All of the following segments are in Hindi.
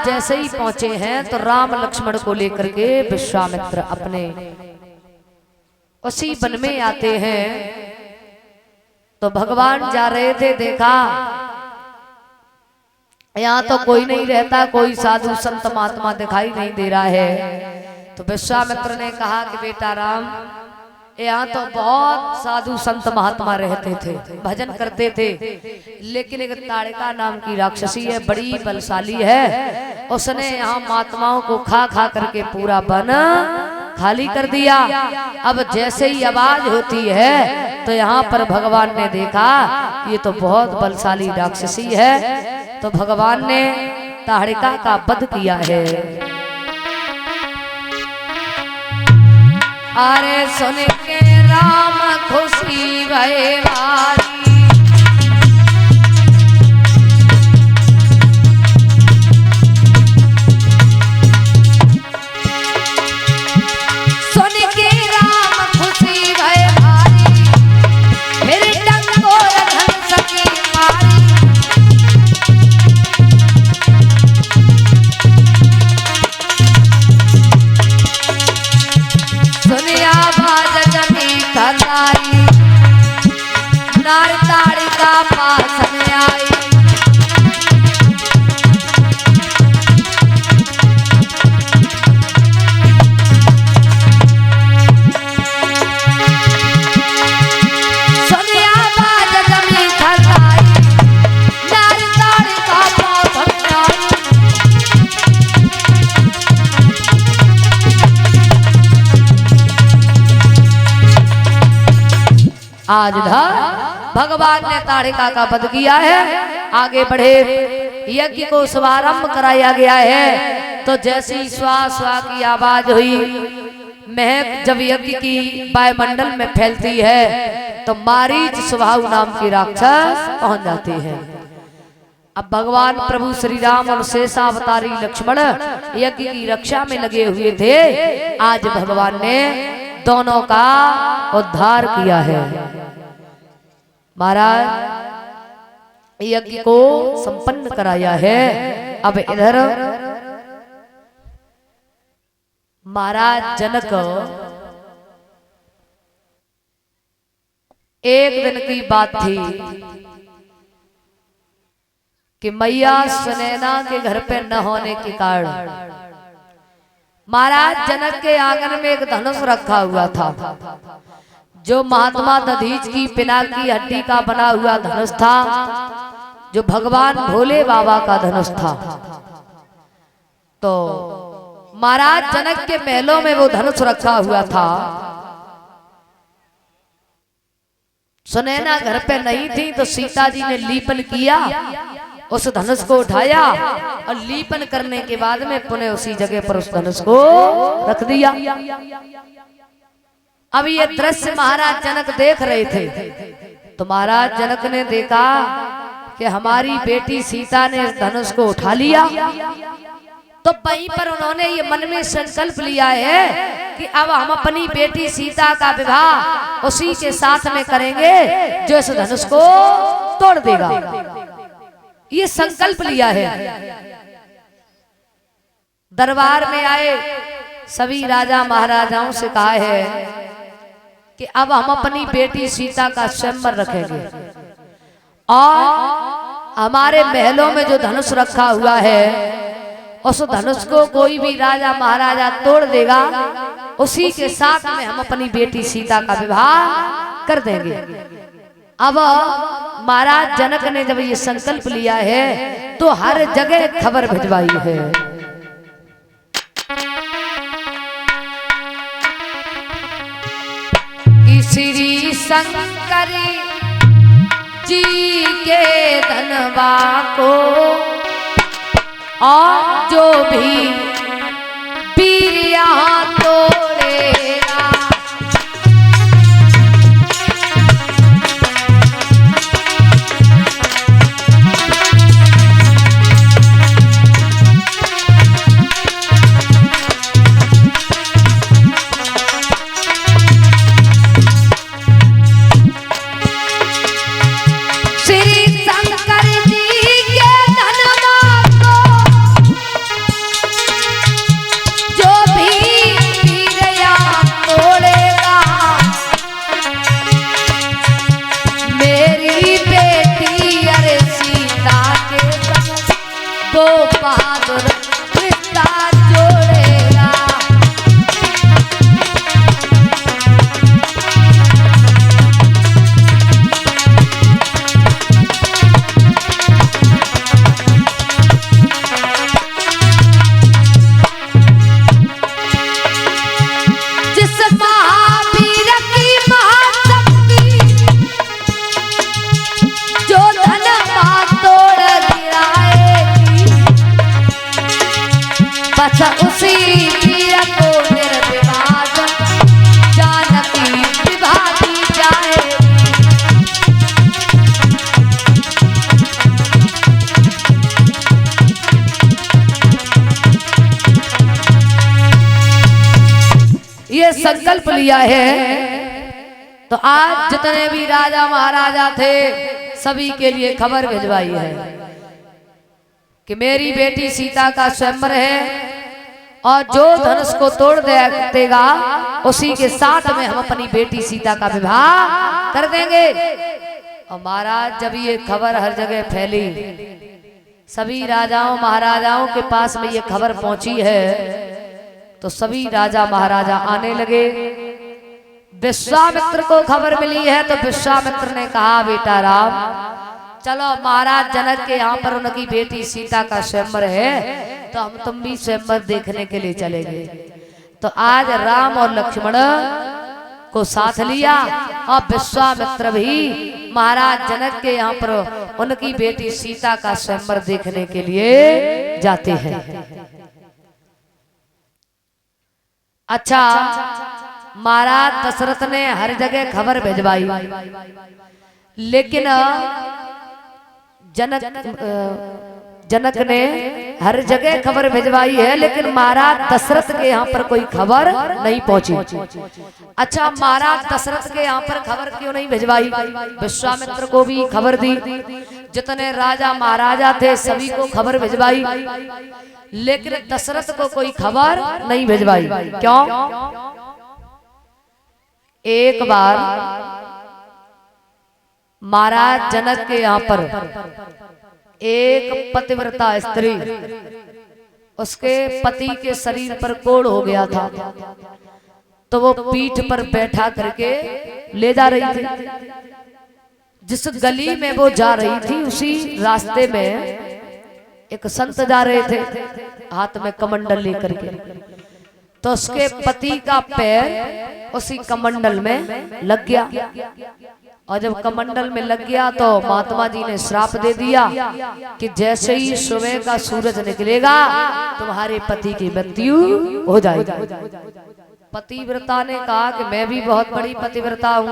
जैसे ही पहुंचे हैं तो राम लक्ष्मण को लेकर के विश्वामित्र अपने उसी वन में आते हैं। तो भगवान जा रहे थे, देखा यहाँ तो कोई नहीं रहता, कोई साधु संत महात्मा दिखाई नहीं दे रहा है। तो विश्वामित्र ने कहा कि बेटा राम, यहाँ तो बहुत साधु संत महात्मा रहते थे, भजन करते थे, लेकिन एक ताड़िका नाम की राक्षसी है, बड़ी बलशाली है, उसने यहाँ महात्माओं को खा खा करके पूरा वन खाली कर दिया। अब जैसे ही आवाज होती है तो यहाँ पर भगवान ने देखा ये तो बहुत बलशाली राक्षसी है, तो भगवान ने ताड़िका का वध किया है। अरे सुन के राम खुशी भय भारी, सुन के राम खुशी भय भारी, फिर डंगोर धन सकी मारी। सुनिया बाज जमी खलाई, नार ताड़िका पास में आई। सुनिया बाज जमी खलाई, नार ताड़िका पास में आई। आज भगवान ने ताड़िका का वध किया है। आगे बढ़े, यज्ञ को शुभारंभ कराया गया है। तो जैसी स्वा स्वा की आवाज हुई, महक जब यज्ञ की वायुमंडल में फैलती है तो मारीच स्वभाव नाम की राक्षस पहुंच जाती है। अब भगवान प्रभु श्री राम और शेषावतारी लक्ष्मण यज्ञ की रक्षा में लगे हुए थे। आज भगवान ने दोनों का उद्धार किया है। महाराज यज्ञ को संपन्न कराया है। अब इधर महाराज जनक एक दिन की बात थी कि मैया सुनैना के घर पे न होने के कारण महाराज जनक के आंगन में एक धनुष रखा हुआ था, जो महात्मा दधीच की पिनाक की हड्डी का बना हुआ धनुष था, जो भगवान भोले बाबा का धनुष था। तो महाराज जनक के महलों में वो धनुष रखा हुआ था। सुनैना घर पे नहीं थी तो सीता जी ने लीपन किया, उस धनुष को उठाया और लीपन करने के बाद में पुनः उसी जगह पर उस धनुष को रख दिया। अब ये दृश्य महाराज जनक देख रहे थे। तो महाराज जनक ने देखा कि हमारी बेटी सीता ने इस धनुष को उठा लिया। तो वहीं पर उन्होंने ये मन में संकल्प लिया है कि अब हम अपनी बेटी सीता का विवाह उसी के साथ में करेंगे जो इस धनुष को तोड़ देगा। ये संकल्प लिया है। दरबार में आए सभी राजा महाराजाओं से कहा है कि अब हम अपनी बेटी सीता का स्वयंवर रखेंगे और हमारे महलों में जो धनुष रखा हुआ है उस धनुष को कोई भी राजा महाराजा तोड़ देगा, उसी के साथ में हम अपनी बेटी सीता का विवाह कर देंगे। अब महाराज जनक ने जब ये संकल्प लिया है तो हर जगह खबर भिजवाई है। श्री शंकर जी के धनवा को और जो भी वीर यहाँ तोड़ेगा, श्री शंकर जी के धनवा को बहादुर रिश्ता जोड़ेगा। जिस महावीर की महाशक्ति जो धन तोड़ गिराएगी, बस उसी वीर को निर्विवाद जानकी विभागी जाएगी। ये संकल्प लिया है तो आज जितने भी राजा महाराजा थे सभी के लिए खबर भिजवाई है कि मेरी बेटी सीता का स्वयंवर है और जो धनुष को तोड़ देगा उसी के साथ में हम अपनी बेटी सीता का विवाह कर देंगे। और महाराज जब ये खबर हर जगह फैली, सभी राजाओं महाराजाओं के पास में ये खबर पहुंची है, तो सभी राजा महाराजा आने लगे। विश्वामित्र को खबर मिली है तो विश्वामित्र ने कहा बेटा राम चलो महाराज जनक के यहाँ पर उनकी बेटी सीता का स्वयंवर है तो हम तुम भी स्वयंवर देखने के लिए चलेंगे। तो आज राम और लक्ष्मण को साथ लिया और विश्वामित्र भी महाराज जनक के यहाँ पर उनकी बेटी सीता का स्वयंवर देखने के लिए जाते हैं। अच्छा, महाराज दशरथ ने हर जगह खबर भिजवाई, लेकिन जनक ने हर जगह खबर भिजवाई है, लेकिन महाराज दशरथ के यहाँ पर कोई खबर नहीं पहुंची। अच्छा, महाराज दशरथ के यहाँ पर खबर क्यों नहीं भिजवाई? विश्वामित्र को भी खबर दी, जितने राजा महाराजा थे सभी को खबर भिजवाई, लेकिन दशरथ को कोई खबर नहीं भिजवाई। क्यों? एक बार महाराज जनक के यहाँ पर एक पतिव्रता स्त्री, उसके पति के शरीर पर कोढ़ हो गया था, तो वो पीठ पर बैठा करके ले जा रही थी। जिस गली में वो जा रही थी उसी रास्ते में एक संत जा रहे थे हाथ में कमंडल लेकर के, तो उसके पति का पैर उसी कमंडल में लग गया, और जब कमंडल में लग गया तो महात्मा जी ने श्राप दे दिया कि जैसे ही सुबह का सूरज निकलेगा तुम्हारे पति की मृत्यु हो जाएगी। पतिव्रता ने कहा कि मैं भी बहुत बड़ी पतिव्रता हूँ,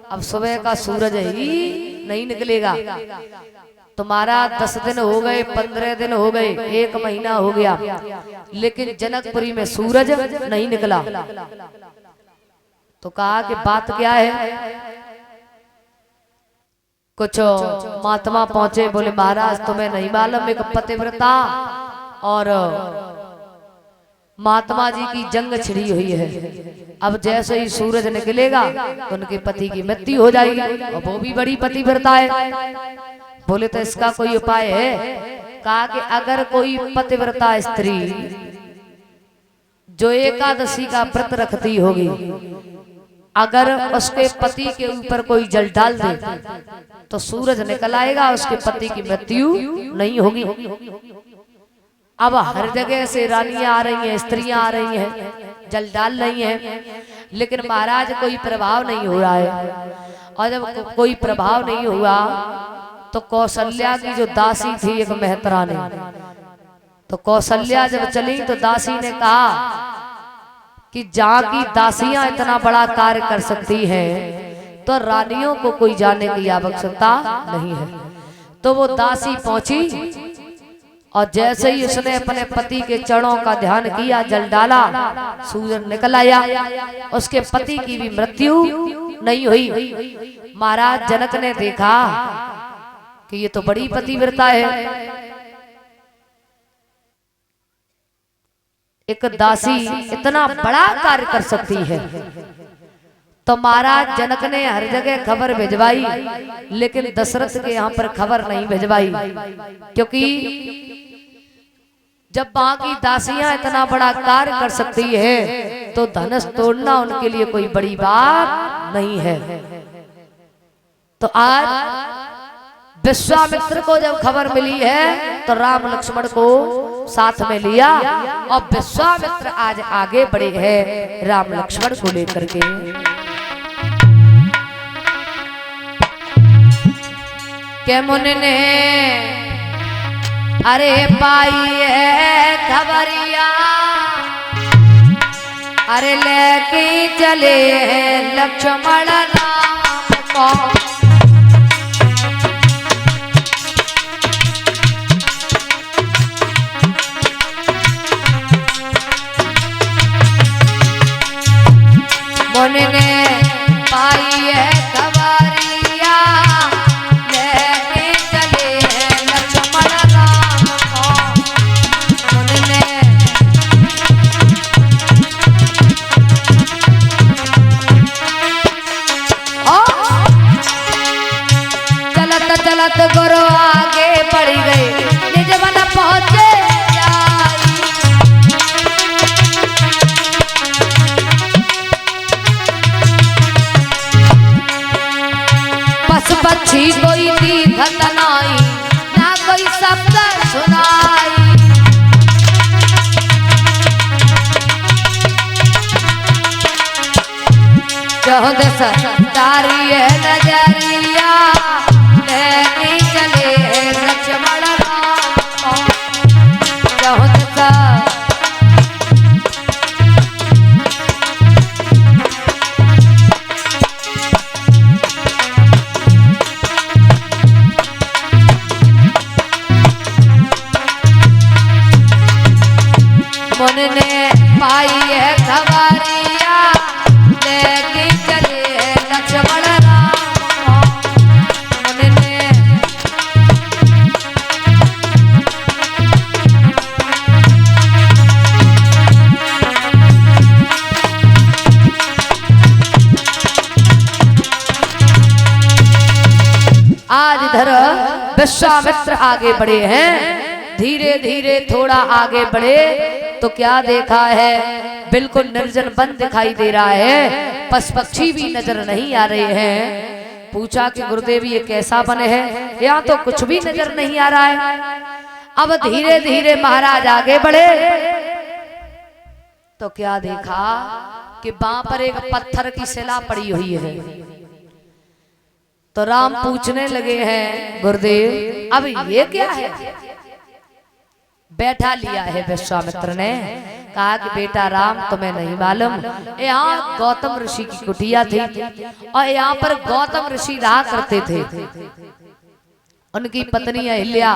अब सुबह का सूरज ही नहीं निकलेगा। तुम्हारा 10 दिन हो गए, 15 दिन हो गए, 1 महीना हो गया, लेकिन जनकपुरी में सूरज नहीं निकला। तो कहा कि बात क्या है? कुछ महात्मा पहुंचे, बोले महाराज तुम्हें नहीं मालूम, एक पतिव्रता और महात्मा जी की जंग छिड़ी हुई है, अब जैसे ही सूरज निकलेगा तो उनके पति की मृत्यु हो जाएगी, और वो भी बड़ी पतिव्रता है। बोले तो इसका कोई उपाय है? कहा कि अगर कोई पतिव्रता स्त्री जो एकादशी का व्रत रखती होगी, अगर उसके पति के ऊपर कोई जल डाल दे तो सूरज निकल आएगा, उसके पति की मृत्यु नहीं होगी। अब हर जगह से रानियां आ रही हैं, स्त्रियां आ रही हैं, जल डाल रही हैं, लेकिन महाराज कोई प्रभाव नहीं हो रहा है। और जब कोई प्रभाव नहीं हुआ तो कौशल्या की जो दासी थी एक मेहतरानी, तो कौशल्या जब चली तो दासी ने कहा कि जहाँ की दासियां इतना बड़ा कार्य कर सकती हैं तो रानियों को कोई जाने की आवश्यकता नहीं है। तो वो दासी पहुंची और जैसे ही उसने अपने पति के चरणों का ध्यान किया, जल डाला, सूरज निकल आया, उसके पति की भी मृत्यु नहीं हुई। महाराज जनक ने देखा कि ये तो बड़ी पतिव्रता है, एक दासी इतना बड़ा कार्य कर सकती है। तो महाराज जनक ने हर जगह खबर भिजवाई, लेकिन दशरथ के यहाँ पर खबर नहीं भिजवाई, क्योंकि जब बाकी दासियां इतना बड़ा कार्य कर सकती है तो धनुष तोड़ना उनके लिए कोई बड़ी बात नहीं है। तो आज विश्वामित्र को जब खबर मिली है तो राम लक्ष्मण को साथ में लिया और विश्वामित्र आज आगे बढ़े हैं राम लक्ष्मण को लेकर के। के मुनि ने अरे पाई है खबरिया, अरे लेके चले हैं लक्ष्मण राम को। मुनि ने पाई है खबरिया, लेके चले हैं लक्ष्मण राम को। मुनि ने चलत चलत गुरु आगे बढ़ गए, निज वन पहुंचे पक्षी कोई दीखत नाई, ना कोई शब्द सुनाई। चौदह तारी है नजरिया, लेके चले लक्ष्मण राम को। चौदह मुनि ने पाई है खबरिया, लेके चले लक्ष्मण राम को। मुनि ने आज इधर विश्वामित्र आगे बढ़े हैं, धीरे धीरे थोड़ा आगे बढ़े तो क्या देखा है, बिल्कुल निर्जन वन दिखाई दे रहा है, पशु पक्षी भी नजर नहीं आ रहे हैं। पूछा कि गुरुदेव ये कैसा वन है, यहाँ तो कुछ भी नजर नहीं आ रहा है। अब धीरे धीरे महाराज आगे बढ़े तो क्या देखा कि वहां पर एक पत्थर की शिला पड़ी हुई है। तो राम पूछने लगे हैं गुरुदेव अब ये क्या है। बैठा लिया है विश्वामित्र ने, कहा कि बेटा राम तुम्हें नहीं मालूम, यहाँ गौतम ऋषि की कुटिया थी और यहाँ पर गौतम ऋषि रहा करते थे। उनकी पत्नी अहिल्या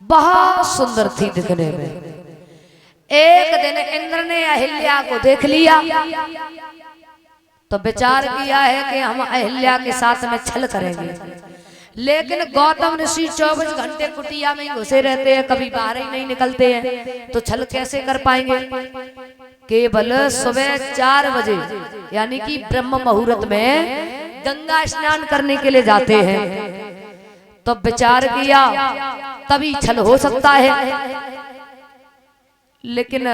बहुत सुंदर थी दिखने में। एक दिन इंद्र ने अहिल्या को देख लिया तो विचार किया है कि हम अहिल्या के साथ में छल करेंगे, लेकिन गौतम ऋषि 24 घंटे कुटिया में घुसे रहते हैं, कभी बाहर ही नहीं निकलते हैं, तो छल कैसे कर पाएंगे। केवल सुबह 4 बजे यानी कि ब्रह्म मुहूर्त में गंगा स्नान करने के लिए जाते हैं। तो विचार किया तभी छल हो सकता है, लेकिन